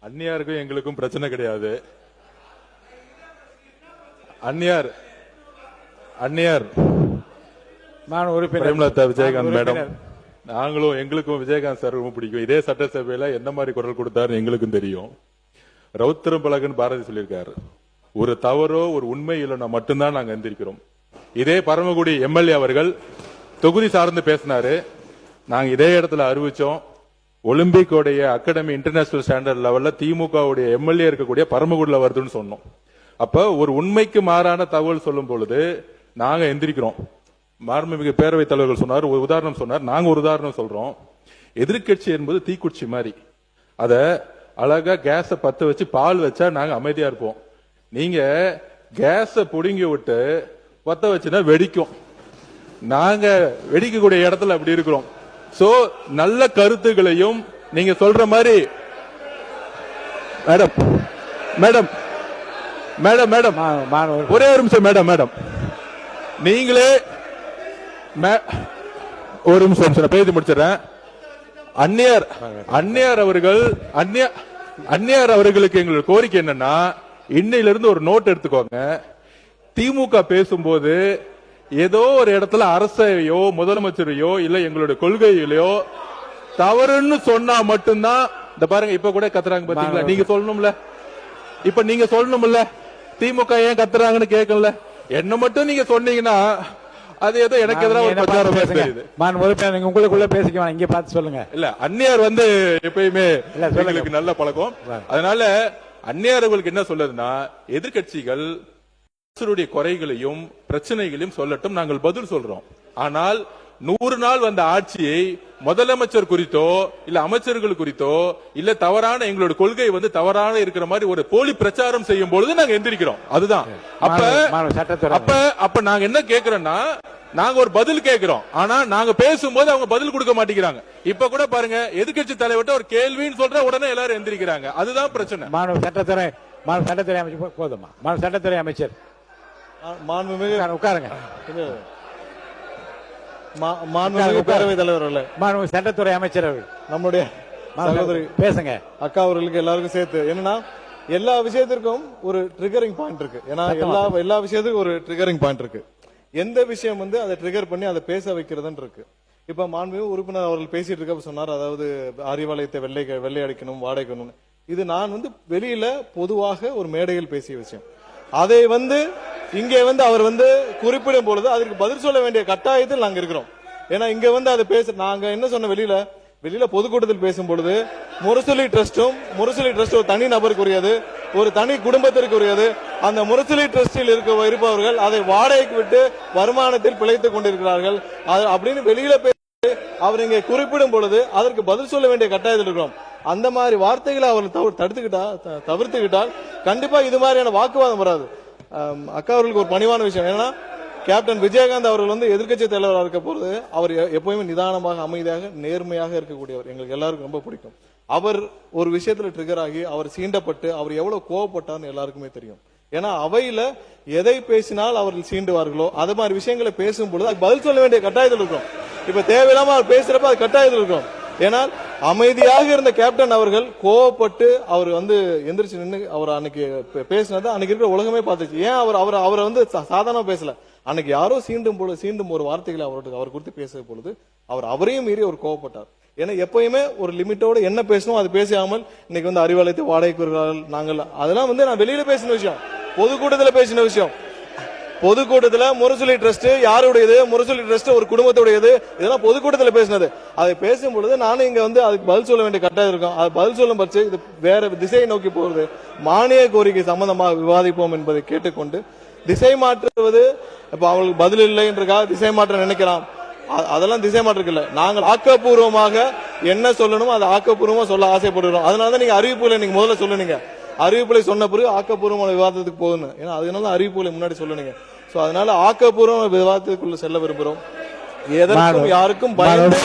அந்நியாருக்கும் எங்களுக்கும் பிரச்சனை கிடையாது. அந்நியார் அந்நியார் நான் உறுப்பினர் பிரேமலதா விஜயகாந்த் மேடம், நாங்களும் எங்களுக்கும் விஜயகாந்த் சார் ரொம்ப பிடிக்கும். இதே சட்டசபையில எந்த மாதிரி குரல் கொடுத்தாரு எங்களுக்கும் தெரியும். ரவுத்திரம் பழகுன்னு பாரதி சொல்லியிருக்காரு, ஒரு தவறோ ஒரு உண்மை இல்லைன்னா மட்டும்தான் நாங்க எந்திரிக்கிறோம். இதே பரமக்குடி எம்எல்ஏ அவர்கள் தொகுதி சார்ந்து பேசினாரு. நாங்க இதே இடத்துல அறிவிச்சோம், ஒலிம்பிக் உடைய அகாடமி இன்டர்நேஷனல் ஸ்டாண்டர்ட் லெவல்ல திமுக உடைய எம்எல்ஏ இருக்கக்கூடிய பரமக்குடியில வருதுன்னு சொன்னோம். அப்ப ஒரு உண்மைக்கு மாறான தகவல் சொல்லும் பொழுது நாங்க எந்திரிக்கிறோம். மாண்புமிகு பேரவைத் தலைவர்கள் சொன்னார், ஒரு உதாரணம் சொன்னார், நாங்க ஒரு உதாரணம் சொல்றோம். எதிர்கட்சி என்பது தீக்குச்சி மாதிரி, அத அழகா கேஸ பத்த வச்சு பால் வச்சா நாங்க அமைதியா இருப்போம். நீங்க கேஸ புடுங்கி விட்டு பத்த வச்சுனா வெடிக்கும். நாங்க வெடிக்கக்கூடிய இடத்துல அப்படி இருக்கிறோம். சோ நல்ல கருத்துகளையும் நீங்க சொல்ற மாதிரி மேடம் மேடம் மேடம் மேடம் ஒரே ஒரு நிமிஷம் மேடம் மேடம் நீங்களே ஒரு நிமிஷம் பேசி முடிச்சிடறேன். அந்நியார் அவர்களுக்கு எங்களுக்கு கோரிக்கை என்னன்னா, இன்னையிலிருந்து ஒரு நோட் எடுத்துக்கோங்க. திமுக பேசும்போது ஏதோ ஒரு இடத்துல அரசையோ முதலமைச்சரையோ இல்ல எங்களுடைய கொள்கையிலையோ தவறுன்னு சொன்னா மட்டும்தான், இந்த பாருங்க இப்ப கூட கத்துறாங்க பாத்தீங்களா, நீங்க சொல்லணும்ல, இப்ப நீங்க சொல்லணும்ல, திமுக ஏன் கத்துறாங்கன்னு கேட்கல. என்ன மட்டும் நீங்க சொன்னீங்கன்னா அது ஏதோ எனக்கு எதிராக ஒரு பிரச்சாரம் தெரியுது. நீங்க உங்களுக்குள்ள பேசிக்கலாம், இங்க பார்த்து சொல்லுங்க. இல்ல அந்நியார் எப்பயுமே எங்களுக்கு நல்ல பழக்கம். அதனால அந்நியார்களுக்கு என்ன சொல்லுதுன்னா, எதிர்கட்சிகள் குறைகளையும் பிரச்சனைகளையும் சொல்லட்டும், நாங்கள் பதில் சொல்றோம். ஆனால் 100 நாள் வந்த ஆட்சியை முதலமைச்சர் குறித்தோ இல்ல அமைச்சர்கள் குறித்தோ இல்ல தவறான எங்களோட கொள்கை தவறான இருக்கிற மாதிரி ஒரு போலி பிரச்சாரம் செய்யும் பொழுது நாங்க எந்திரிக்கிறோம். அதுதான். அப்ப நாங்க என்ன கேக்குறோம்னா, நாங்க ஒரு பதில் கேட்கிறோம். ஆனா நாங்க பேசும்போது அவங்க பதில் கொடுக்க மாட்டேங்கிறாங்க. இப்ப கூட பாருங்க, எதிர்கட்சி தலைவர்கிட்ட ஒரு கேள்வின்னு சொல்ற உடனே எல்லாரும் எந்திரிக்கிறாங்க. அதுதான் பிரச்சனை. சட்டத்துறை அமைச்சர் போதுமா? சட்டத்துறை அமைச்சர் உட்காருங்க. பேரவைத் தலைவர் சட்டத்துறை அமைச்சர் நம்முடைய சகோதரி பேசுங்க. அக்கா அவர்களுக்கு எல்லாருக்கும் சேர்த்து என்னன்னா, எல்லா விஷயத்திற்கும் ஒரு ட்ரிகரிங் பாயிண்ட் இருக்கு. ஏன்னா எல்லா விஷயத்துக்கும் ஒரு ட்ரிகரிங் பாயிண்ட் இருக்கு. எந்த விஷயம் அதை ட்ரிகர் பண்ணி அதை பேச வைக்கிறதுன்னு இருக்கு. இப்ப மாண்புமிகு உறுப்பினர் அவர்கள் பேசிட்டு இருக்க சொன்னார், அதாவது அறிவாலயத்தை வெள்ளை அடிக்கணும், வாடகைக்கணும். இது நான் வெளியில பொதுவாக ஒரு மேடையில் பேசிய விஷயம். அதை இங்கே அவர் குறிப்பிடும் பொழுது அதற்கு பதில் சொல்ல வேண்டிய கட்டாயத்தில் நாங்க இருக்கிறோம். ஏன்னா இங்க அதை நாங்க என்ன சொன்ன, வெளியில பொதுக்கூட்டத்தில் பேசும் பொழுது முரசொலி ட்ரஸ்ட் ஒரு தனி நபருக்குரியது, ஒரு தனி குடும்பத்திற்குரியது. அந்த முரசொலி ட்ரஸ்டில் இருப்பவர்கள் அதை வாடகைக்கு விட்டு வருமானத்தில் பிழைத்துக் கொண்டிருக்கிறார்கள் அப்படின்னு வெளியில பேசி அவர் இங்கே குறிப்பிடும் பொழுது அதற்கு பதில் சொல்ல வேண்டிய கட்டாயத்தில் இருக்கிறோம். அந்த மாதிரி வார்த்தைகளை அவர் தவிர்த்துக்கிட்டால் கண்டிப்பா இது மாதிரியான வாக்குவாதம் வராது. அக்கா அவர்களுக்கு ஒரு பணிவான விஷயம் என்னன்னா, கேப்டன் விஜயகாந்த் அவர்கள் எதிர்க்கட்சி தலைவராக இருக்க போது அவர் எப்பவுமே நிதானமாக, அமைதியாக, நேர்மையாக இருக்கக்கூடியவர். எங்களுக்கு எல்லாருக்கும் ரொம்ப பிடிக்கும். அவர் ஒரு விஷயத்துல ட்ரிகர் ஆகி அவர் சீண்டப்பட்டு அவர் எவ்வளவு கோவப்பட்டார்னு எல்லாருக்குமே தெரியும். ஏன்னா அவையில எதை பேசினால் அவர்கள் சீண்டுவார்களோ அது மாதிரி விஷயங்களை பேசும்பொழுது அது பதில் சொல்ல வேண்டிய கட்டாயத்தில் இருக்கும். இப்ப தேவையில்லாம அவர் பேசுறப்ப அது கட்டாயத்தில் இருக்கும். ஏனால் அமைதியாக இருந்த கேப்டன் அவர்கள் கோவப்பட்டு அவர் எந்திரிச்சு நின்று அவர் அன்னைக்கு பேசினது அன்னைக்கு இருக்கிற உலகமே பார்த்துச்சு. ஏன் அவரை சாதாரண பேசல, அன்னைக்கு யாரோ சீண்டும் ஒரு வார்த்தைகளை அவர் குறித்து பேசுற பொழுது அவரையும் மீறி அவர் கோவப்பட்டார். ஏன்னா எப்பயுமே ஒரு லிமிட்டோட என்ன பேசணும் அது பேசாமல் இன்னைக்கு அறிவாலயத்தை வாடகைக்கு நாங்கள் அதெல்லாம் நான் வெளியில பேசின விஷயம், பொதுக்கூட்டத்தில் பேசின விஷயம். பொதுக்கூட்டத்தில் முரசொலி ட்ரஸ்ட் யாருடையது, முரசொலி ட்ரஸ்ட் ஒரு குடும்பத்துடையது, இதெல்லாம் பொதுக்கூட்டத்தில் பேசினது. அதை பேசும் பொழுது நானும் இங்க அதுக்கு பதில் சொல்ல வேண்டிய கட்டாயம் இருக்கும். அது பதில் சொல்லும் பட்சம் இது வேற திசையை நோக்கி போகிறது. மானிய கோரிக்கை சம்பந்தமாக விவாதிப்போம் என்பதை கேட்டுக்கொண்டு திசை மாற்றுவது, இப்ப அவங்களுக்கு பதில் இல்லை என்றுக்காக திசை மாற்ற நினைக்கலாம். அதெல்லாம் திசை மாற்றுக்கல. நாங்கள் ஆக்கப்பூர்வமாக என்ன சொல்லணுமோ அதை ஆக்கப்பூர்வமா சொல்ல ஆசைப்படுகிறோம். அதனாலதான் நீங்க அறிவிப்புகளை நீங்க முதல்ல சொல்லுனீங்க. அறிவிப்புகளை சொன்ன பிறகு ஆக்கப்பூர்வமான விவாதத்துக்கு போகணும். ஏன்னா அதனால அறிவிப்புகளை முன்னாடி சொல்லுனீங்க. சோ அதனால ஆக்கப்பூர்வ விவாதத்துக்குள்ள செல்ல விரும்புகிறோம். எதற்கும் யாருக்கும் பயந்து